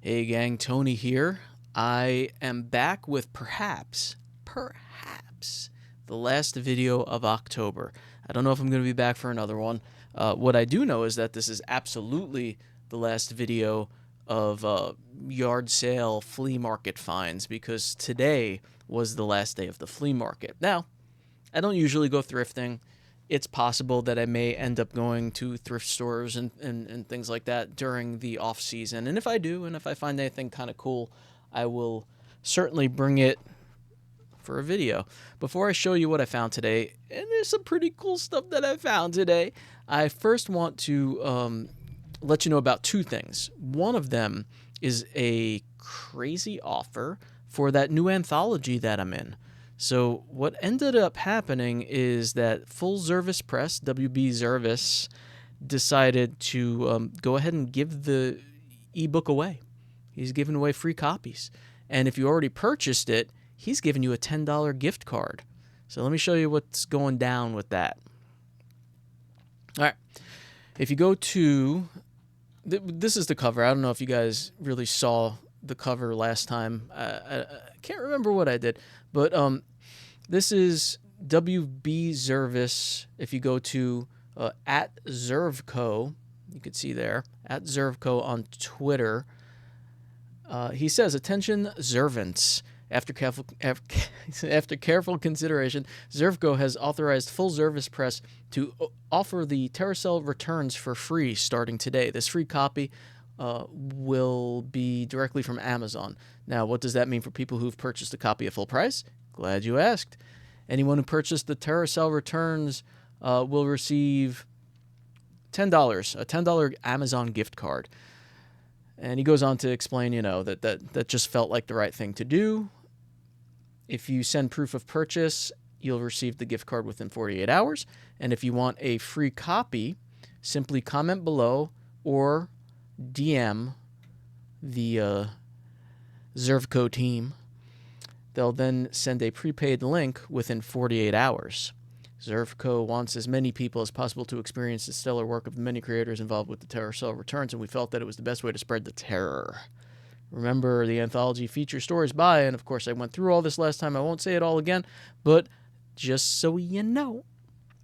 Hey gang, Tony here. I am back with perhaps, the last video of October. I don't know if I'm going to be back for another one. What I do know is that this is absolutely the last video of yard sale flea market finds, because today was the last day of the flea market. Now, I don't usually go thrifting. It's possible that I may end up going to thrift stores and things like that during the off season. And if I do, and if I find anything kind of cool, I will certainly bring it for a video. Before I show you what I found today, and there's some pretty cool stuff that I found today, I first want to let you know about two things. One of them is a crazy offer for that new anthology that I'm in. So what ended up happening is that Full Service Press, WB Service, decided to go ahead and give the ebook away. He's giving away free copies. And if you already purchased it, he's giving you a $10 gift card. So let me show you what's going down with that. All right. If you go to... this is the cover. I don't know if you guys really saw the cover last time. I can't remember what I did. But this is WB Service. If you go to at Zervco, you can see there, at Zervco on Twitter, he says, "Attention, Zervants. After careful consideration, Zervco has authorized Full Service Press to offer the Terracell returns for free starting today. This free copy will be directly from Amazon." Now, what does that mean for people who've purchased a copy at full price? Glad you asked. Anyone who purchased the Terracell returns will receive $10, a $10 Amazon gift card. And he goes on to explain, that just felt like the right thing to do. If you send proof of purchase, you'll receive the gift card within 48 hours. And if you want a free copy, simply comment below or DM the Zervco team. They'll then send a prepaid link within 48 hours. Zervco wants as many people as possible to experience the stellar work of the many creators involved with the Terracell returns, and we felt that it was the best way to spread the terror. Remember, the anthology features stories by, and of course I went through all this last time, I won't say it all again, but just so you know,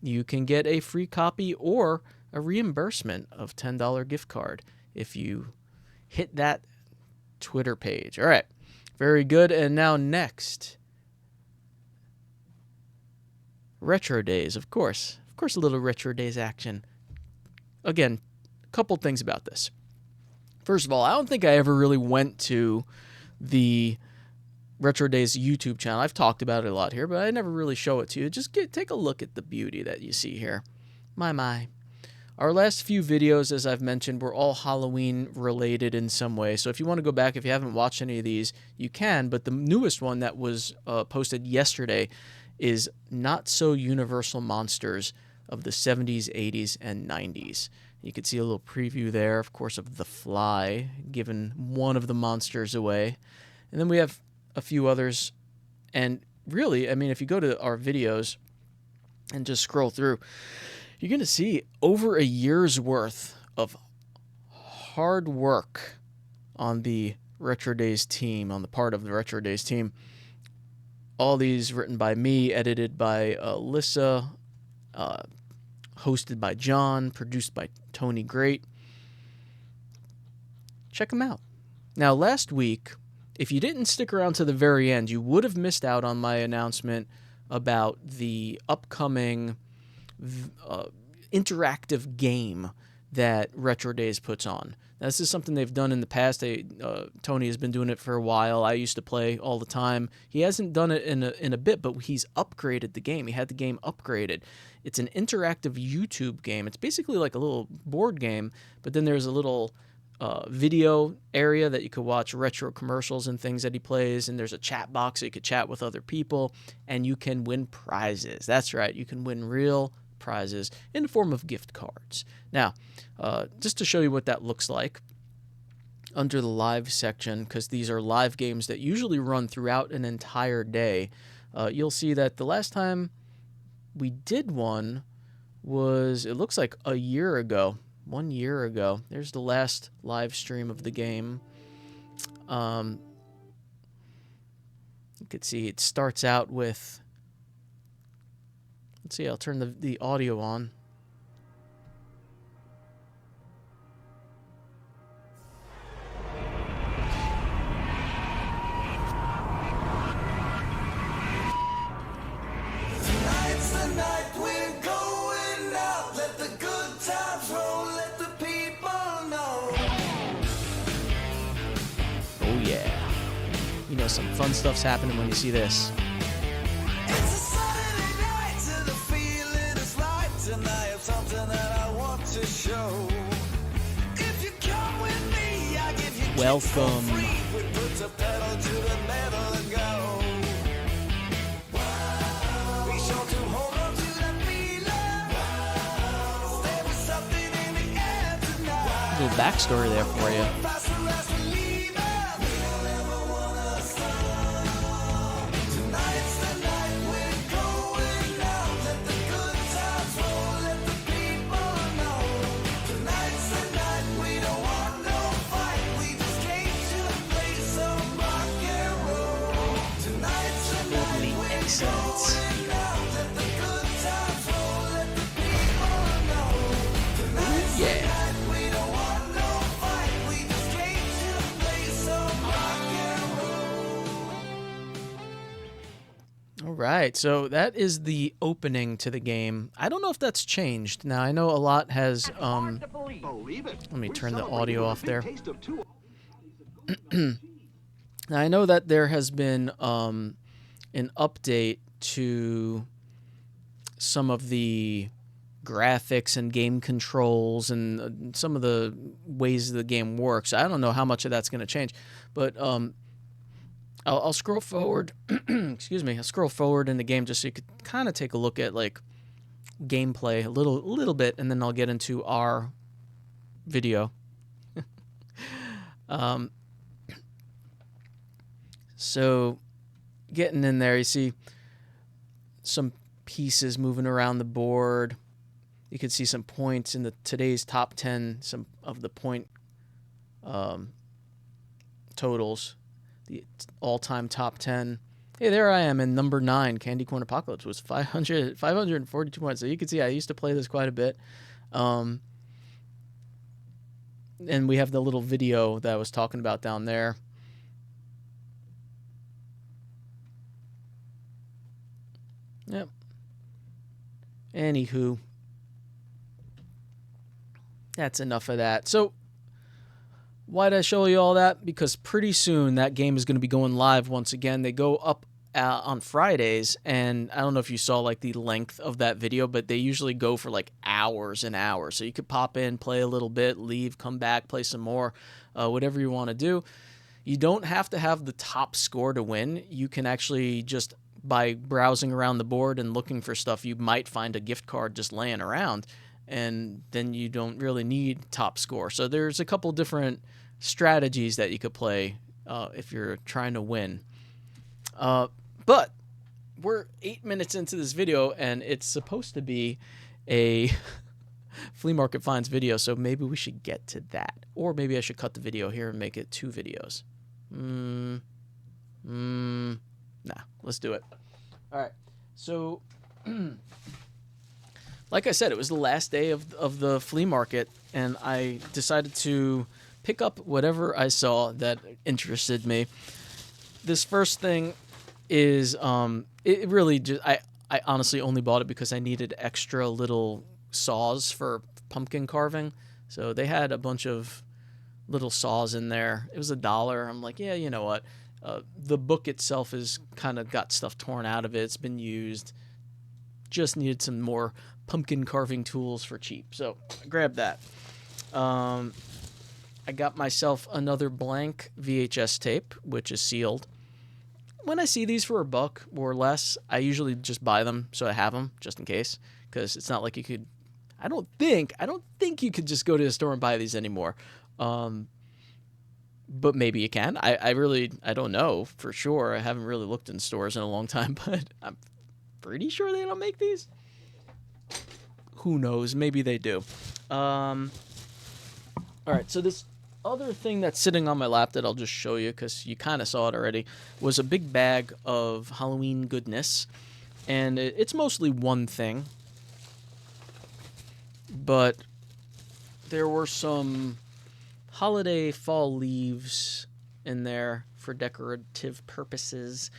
you can get a free copy or a reimbursement of $10 gift card if you hit that Twitter page. All right, very good. And now next, Retro Days, of course, a little Retro Days action. Again, a couple things about this. First of all, I don't think I ever really went to the Retro Days YouTube channel. I've talked about it a lot here, but I never really show it to you. Just take a look at the beauty that you see here. My. Our last few videos, as I've mentioned, were all Halloween related in some way. So if you want to go back, if you haven't watched any of these, you can. But the newest one that was posted yesterday is Not So Universal Monsters of the 70s, 80s, and 90s. You can see a little preview there, of course, of the Fly, giving one of the monsters away. And then we have a few others. And really, I mean, if you go to our videos and just scroll through, you're going to see over a year's worth of hard work on the Retro Days team, on the part of the Retro Days team. All these written by me, edited by Alyssa, hosted by John, produced by Tony Great. Check them out. Now, last week, if you didn't stick around to the very end, you would have missed out on my announcement about the upcoming interactive game that Retro Days puts on. Now, this is something they've done in the past. Tony has been doing it for a while. I used to play all the time. He hasn't done it in a bit, but he's upgraded the game. He had the game upgraded. It's an interactive YouTube game. It's basically like a little board game, but then there's a little video area that you could watch retro commercials and things that he plays, and there's a chat box so you could chat with other people, and you can win prizes. That's right, you can win real prizes in the form of gift cards. Now, just to show you what that looks like, under the live section, because these are live games that usually run throughout an entire day, you'll see that the last time we did one was, it looks like a year ago. 1 year ago. There's the last live stream of the game. You can see it starts out with, let's see, I'll turn the audio on. Tonight's the night we're going out. Let the good times roll, let the people know. Oh yeah. You know, some fun stuff's happening when you see this. It's a Saturday night and the feeling is right. And I have something that I want to show. If you come with me, I give you Welcome. kicks for free. We put the pedal to the metal and go. Be sure to hold on to that feeling. There was something in the air tonight. Little backstory there for you. Faster as we leave it. We don't ever wanna stop. Tonight's the night we're going out. Let the good times roll, let the people know. Tonight's the night we don't want no fight. We just came to play some rock and roll. Tonight's the night Totally we're excellent. going out. Let the good times roll, let the people know. Tonight's the Yeah. night we don't want no fight. We just came to play some rock and roll. All right, so that is the opening to the game. I don't know if that's changed. Now, I know a lot has, let me turn the audio off there. Now, I know that there has been an update to some of the graphics and game controls and some of the ways the game works. I don't know how much of that's going to change, but I'll scroll forward. Excuse me. I'll scroll forward in the game just so you could kind of take a look at like gameplay a little bit, and then I'll get into our video. So getting in there, you see some pieces moving around the board. You can see some points in today's top 10, some of the point totals, the all-time top 10. Hey, there I am in number 9. Candy Corn Apocalypse was 542 points. So you can see I used to play this quite a bit. And we have the little video that I was talking about down there. Yep. Anywho, that's enough of that. So, why did I show you all that? Because pretty soon that game is going to be going live once again. They go up on Fridays, and I don't know if you saw like the length of that video, but they usually go for like hours and hours. So you could pop in, play a little bit, leave, come back, play some more, whatever you want to do. You don't have to have the top score to win. You can actually just, by browsing around the board and looking for stuff, you might find a gift card just laying around, and then you don't really need top score. So there's a couple different strategies that you could play if you're trying to win. But we're 8 minutes into this video, and it's supposed to be a flea market finds video, so maybe we should get to that. Or maybe I should cut the video here and make it 2 videos. Nah, let's do it. All right. So, like I said, it was the last day of the flea market, and I decided to pick up whatever I saw that interested me. This first thing is, it really just, I honestly only bought it because I needed extra little saws for pumpkin carving. So they had a bunch of little saws in there. It was $1. I'm like, yeah, you know what? The book itself is kind of got stuff torn out of it. It's been used. Just needed some more pumpkin carving tools for cheap. So I grabbed that. I got myself another blank VHS tape, which is sealed. When I see these for $1 or less, I usually just buy them so I have them just in case, because it's not like you could. I don't think you could just go to the store and buy these anymore. But maybe you can. I don't know for sure. I haven't really looked in stores in a long time, but I'm pretty sure they don't make these. Who knows? Maybe they do. All right, so this other thing that's sitting on my lap that I'll just show you because you kind of saw it already was a big bag of Halloween goodness. And it's mostly one thing. But there were some holiday fall leaves in there for decorative purposes.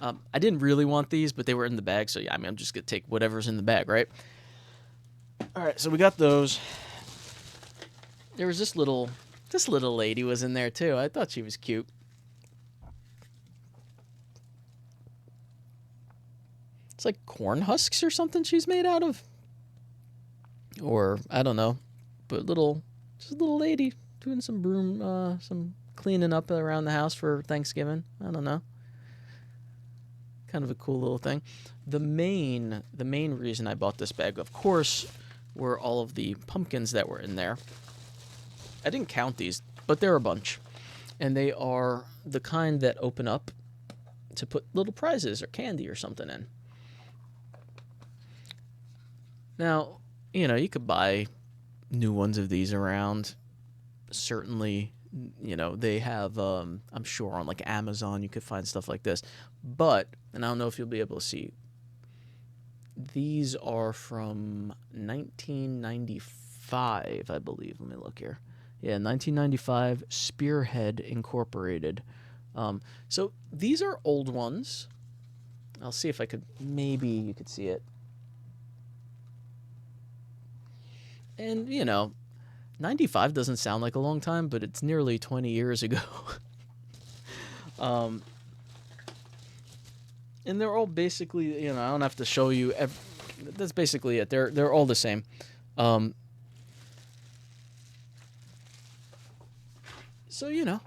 I didn't really want these, but they were in the bag, so yeah, I mean, I'm just gonna take whatever's in the bag, right? All right, so we got those. There was this little lady was in there too. I thought she was cute. It's like corn husks or something she's made out of, or I don't know, but just a little lady doing some some cleaning up around the house for Thanksgiving. I don't know. Kind of a cool little thing. The main reason I bought this bag, of course, were all of the pumpkins that were in there. I didn't count these, but there are a bunch. And they are the kind that open up to put little prizes or candy or something in. Now, you could buy new ones of these around. Certainly, they have, I'm sure on like Amazon, you could find stuff like this. But, and I don't know if you'll be able to see, these are from 1995, I believe. Let me look here. Yeah, 1995, Spearhead Incorporated. So these are old ones. I'll see if I could, maybe you could see it. And, 95 doesn't sound like a long time, but it's nearly 20 years ago. And they're all basically, I don't have to show you. That's basically it. They're all the same. So,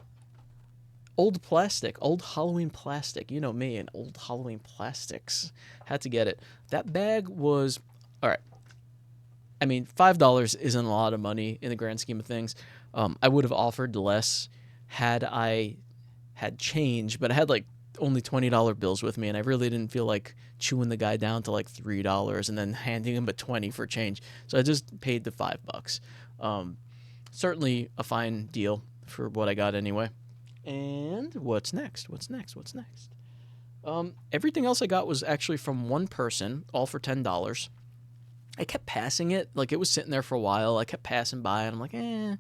old plastic, old Halloween plastic. You know me and old Halloween plastics. Had to get it. That bag was, all right. I mean, $5 isn't a lot of money in the grand scheme of things. I would have offered less had I had change, but I had like only $20 bills with me, and I really didn't feel like chewing the guy down to like $3 and then handing him a 20 for change. So I just paid the $5. Certainly a fine deal for what I got anyway. And what's next? Everything else I got was actually from one person, all for $10. I kept passing it, like it was sitting there for a while. I kept passing by, and I'm like, And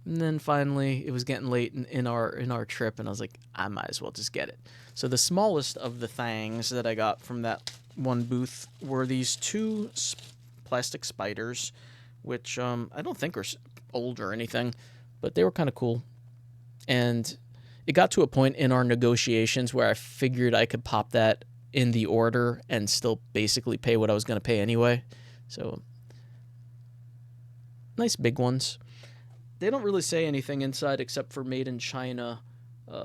then finally, it was getting late in our trip, and I was like, I might as well just get it. So the smallest of the things that I got from that one booth were these two plastic spiders, which I don't think are old or anything, but they were kind of cool. And it got to a point in our negotiations where I figured I could pop that in the order and still basically pay what I was going to pay anyway. So nice big ones. They don't really say anything inside except for made in China.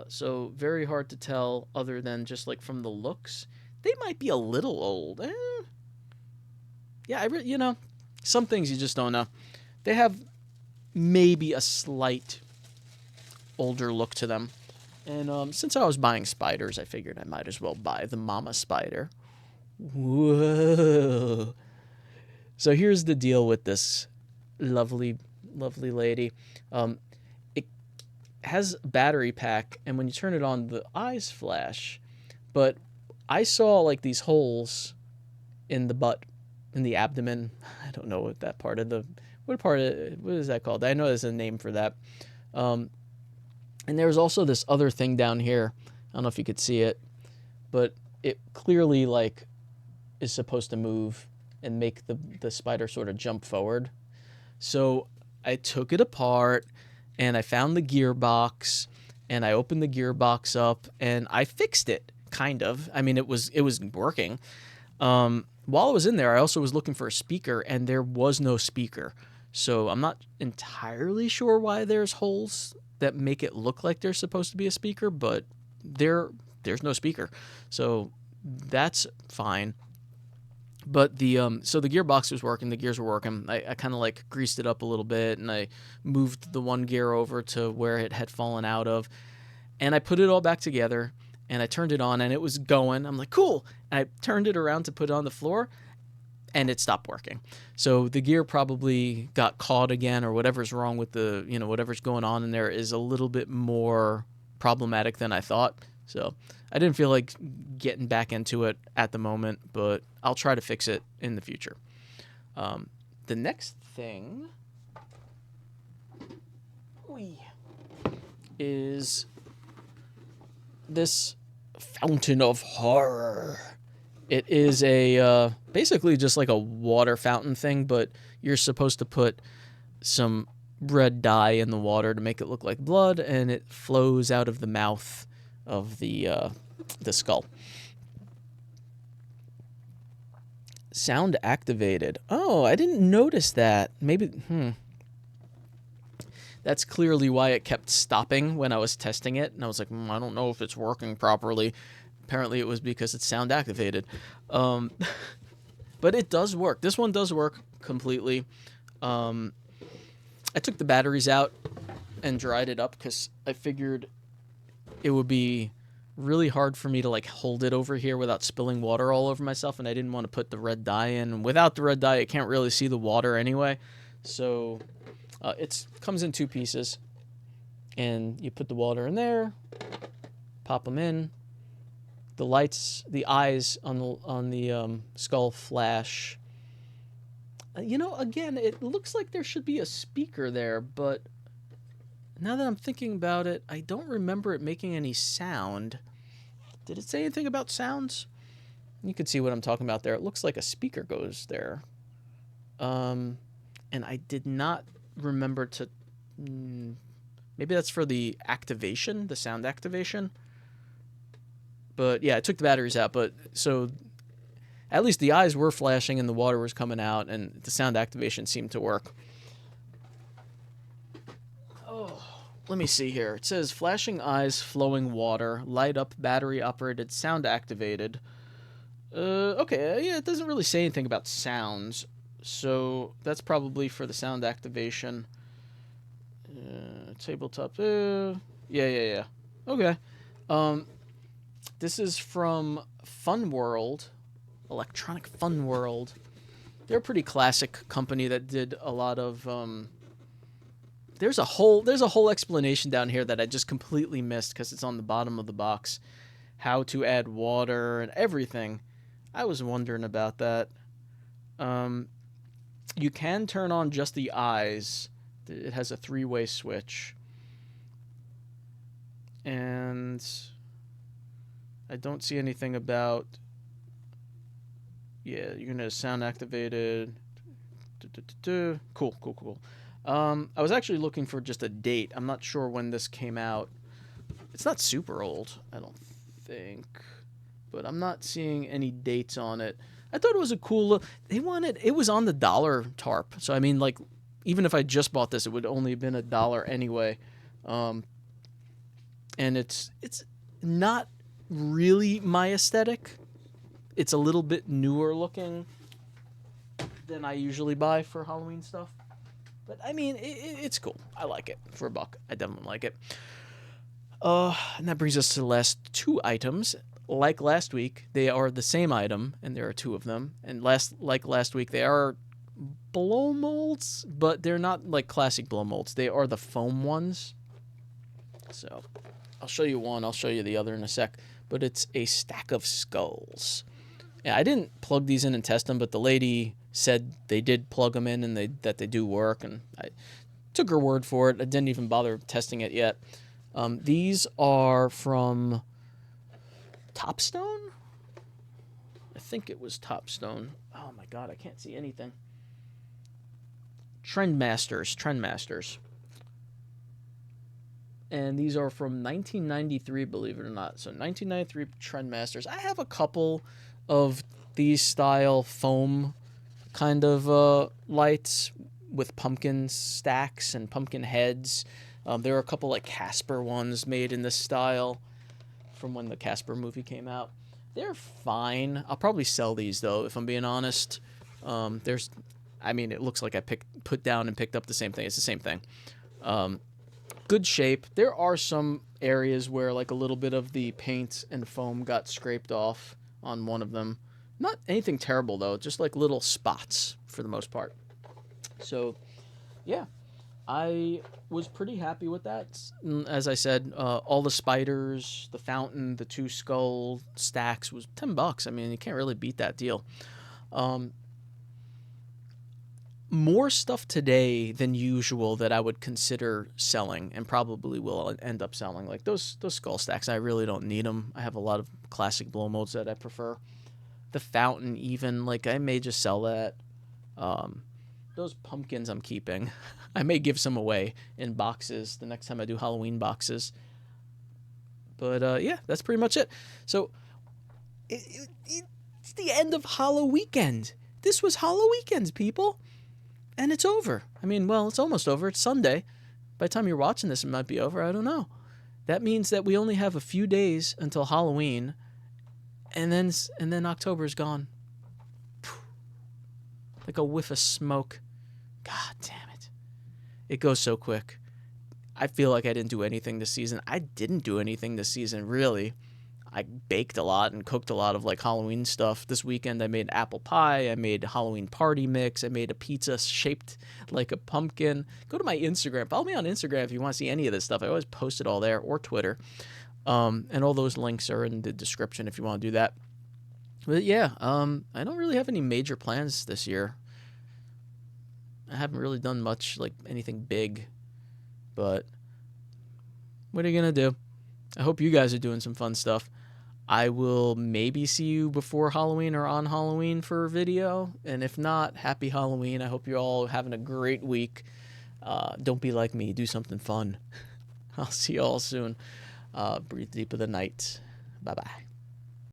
So very hard to tell other than just like from the looks. They might be a little old. Yeah, some things you just don't know. They have maybe a slight older look to them. And since I was buying spiders, I figured I might as well buy the mama spider. Whoa. So here's the deal with this lovely lady. It has a battery pack, and when you turn it on, the eyes flash. But I saw like these holes in the butt, in the abdomen. I don't know what that part of what is that called? I know there's a name for that. And there's also this other thing down here. I don't know if you could see it, but it clearly like is supposed to move and make the spider sort of jump forward. So I took it apart and I found the gearbox and I opened the gearbox up and I fixed it, kind of. I mean, it was working. While I was in there, I also was looking for a speaker and there was no speaker. So I'm not entirely sure why there's holes that make it look like there's supposed to be a speaker, but there's no speaker. So that's fine. But so the gearbox was working, the gears were working. I kind of like greased it up a little bit, and I moved the one gear over to where it had fallen out of, and I put it all back together, and I turned it on, and it was going. I'm like, cool. And I turned it around to put it on the floor, and it stopped working. So the gear probably got caught again, or whatever's wrong with the, whatever's going on in there is a little bit more problematic than I thought. So I didn't feel like getting back into it at the moment, but I'll try to fix it in the future. The next thing is this fountain of horror. It is a basically just like a water fountain thing, but you're supposed to put some red dye in the water to make it look like blood, and it flows out of the mouth of the skull. Sound activated. Oh, I didn't notice that. Maybe, That's clearly why it kept stopping when I was testing it, and I was like, I don't know if it's working properly. Apparently it was because it's sound activated. But it does work. This one does work completely. I took the batteries out and dried it up because I figured it would be really hard for me to like hold it over here without spilling water all over myself, and I didn't want to put the red dye in. And without the red dye, I can't really see the water anyway. So it comes in 2 pieces, and you put the water in there, pop them in. The lights, the eyes on the skull flash. Again, it looks like there should be a speaker there, but now that I'm thinking about it, I don't remember it making any sound. Did it say anything about sounds? You can see what I'm talking about there. It looks like a speaker goes there. And I did not remember to... maybe that's for the activation, the sound activation. But yeah, I took the batteries out, but so at least the eyes were flashing and the water was coming out, and the sound activation seemed to work. Oh, let me see here. It says flashing eyes, flowing water, light up, battery operated, sound activated. Okay, yeah, it doesn't really say anything about sounds, so that's probably for the sound activation. Tabletop, yeah. Okay. This is from Fun World, Electronic Fun World. They're a pretty classic company that did a lot of. There's a whole explanation down here that I just completely missed because it's on the bottom of the box. How to add water and everything. I was wondering about that. You can turn on just the eyes. It has a 3-way switch. And I don't see anything about... Yeah, you're going to sound activated. Cool. I was actually looking for just a date. I'm not sure when this came out. It's not super old, I don't think. But I'm not seeing any dates on it. I thought it was a cool look. It was on the dollar tarp. So, I mean, like, even if I just bought this, it would only have been $1 anyway. And it's not really my aesthetic. It's a little bit newer looking than I usually buy for Halloween stuff. But, I mean, it's cool. I like it. For $1, I definitely like it. And that brings us to the last 2 items. Like last week, they are the same item, and there are 2 of them. And like last week, they are blow molds, but they're not like classic blow molds. They are the foam ones. So, I'll show you one. I'll show you the other in a sec. But it's a stack of skulls. Yeah, I didn't plug these in and test them, but the lady said they did plug them in and that they do work, and I took her word for it. I didn't even bother testing it yet. These are from Topstone? I think it was Topstone. Oh my god, I can't see anything. Trendmasters. And these are from 1993, believe it or not. So 1993 Trendmasters. I have a couple of these style foam kind of lights with pumpkin stacks and pumpkin heads. There are a couple like Casper ones made in this style from when the Casper movie came out. They're fine. I'll probably sell these though, if I'm being honest. It looks like I put down and picked up the same thing. It's the same thing. Good shape. There are some areas where like a little bit of the paint and foam got scraped off on one of them. Not anything terrible though, just like little spots for the most part. So yeah, I was pretty happy with that. As I said, all the spiders, the fountain, the 2 skull stacks was $10. I mean, you can't really beat that deal. Um, More stuff today than usual that I would consider selling and probably will end up selling. Like those skull stacks, I really don't need them. I have a lot of classic blow molds that I prefer. The fountain, even, like, I may just sell that. Um, those pumpkins I'm keeping. I may give some away in boxes the next time I do Halloween boxes. But yeah, that's pretty much it. So it's the end of Hollow Weekend. This was Hollow Weekend, people. And it's over. I mean, well, it's almost over. It's Sunday. By the time you're watching this, it might be over. I don't know. That means that we only have a few days until Halloween, and then October's gone. Like a whiff of smoke. God damn it. It goes so quick. I feel like I didn't do anything this season. I didn't do anything this season, really. I baked a lot and cooked a lot of like Halloween stuff. This weekend I made apple pie, I made Halloween party mix, I made a pizza shaped like a pumpkin. Go to my Instagram. Follow me on Instagram if you want to see any of this stuff. I always post it all there, or Twitter. And all those links are in the description if you want to do that. But yeah, I don't really have any major plans this year. I haven't really done much, like anything big. But what are you going to do? I hope you guys are doing some fun stuff. I will maybe see you before Halloween or on Halloween for a video. And if not, happy Halloween. I hope you're all having a great week. Don't be like me. Do something fun. I'll see you all soon. Breathe deep of the night. Bye-bye.